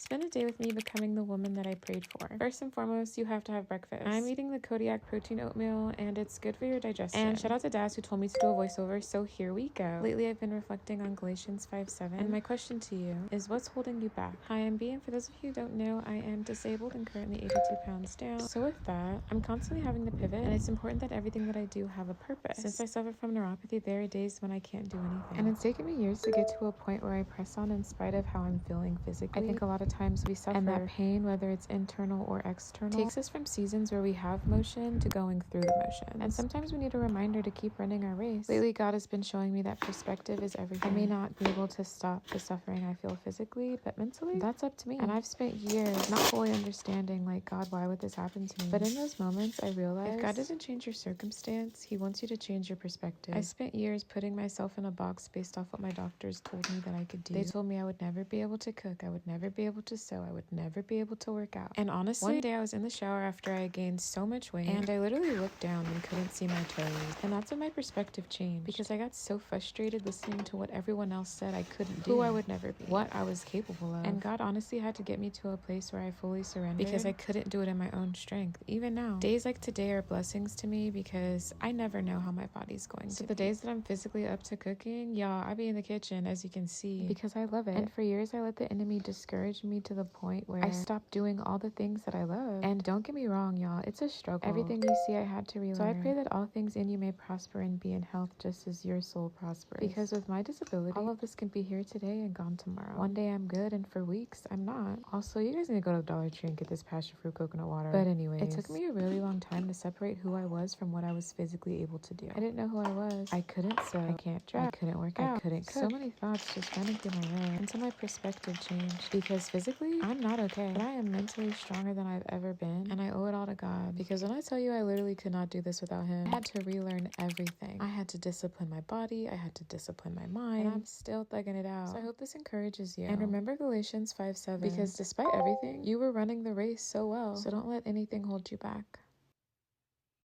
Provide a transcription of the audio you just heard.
Spend a day with me becoming the woman that I prayed for. First and foremost, you have to have breakfast. I'm eating the Kodiak protein oatmeal, and it's good for your digestion. And shout out to Daz who told me to do a voiceover, so here we go. Lately, I've been reflecting on Galatians 5:7, and my question to you is, what's holding you back? Hi, I'm B, and for those of you who don't know, I am disabled and currently 82 pounds down. So with that, I'm constantly having to pivot, and it's important that everything that I do have a purpose. Since I suffer from neuropathy, there are days when I can't do anything. And it's taken me years to get to a point where I press on in spite of how I'm feeling physically. I think a lot of times we suffer, and that pain, whether it's internal or external, takes us from seasons where we have motion to going through the motion. And sometimes we need a reminder to keep running our race. Lately, God has been showing me that perspective is everything. I may not be able to stop the suffering I feel physically, but mentally, that's up to me. And I've spent years not fully understanding, like, God, why would this happen to me? But in those moments, I realized if God doesn't change your circumstance, He wants you to change your perspective. I spent years putting myself in a box based off what my doctors told me that I could do. They told me I would never be able to cook, I would never be able to sew, I would never be able to work out. And honestly, one day I was in the shower after I gained so much weight, and I literally looked down and couldn't see my toes. And that's when my perspective changed, because I got so frustrated listening to what everyone else said I couldn't do, who I would never be, what I was capable of. And God honestly had to get me to a place where I fully surrendered, because I couldn't do it in my own strength. Even now, days like today are blessings to me, because I never know how my body's going to be. The days that I'm physically up to cooking, y'all, I be in the kitchen, as you can see, because I love it. And for years I let the enemy discourage me to the point where I stopped doing all the things that I love. And don't get me wrong, y'all, it's a struggle. Everything you see I had to relearn. So I pray that all things in you may prosper and be in health just as your soul prospers. Because with my disability, all of this can be here today and gone tomorrow. One day I'm good, and for weeks I'm not. Also, you guys need to go to Dollar Tree and get this passion fruit coconut water. But anyways, it took me a really long time to separate who I was from what I was physically able to do. I didn't know who I was. I couldn't sew, I can't draw, I couldn't work out, I couldn't cook. So many thoughts just running through my head until my perspective changed. Because physically, I'm not okay, but I am mentally stronger than I've ever been, and I owe it all to God. Because when I tell you I literally could not do this without Him, I had to relearn everything. I had to discipline my body, I had to discipline my mind, and I'm still thugging it out. So I hope this encourages you. And remember Galatians 5:7, because despite everything, you were running the race so well. So don't let anything hold you back.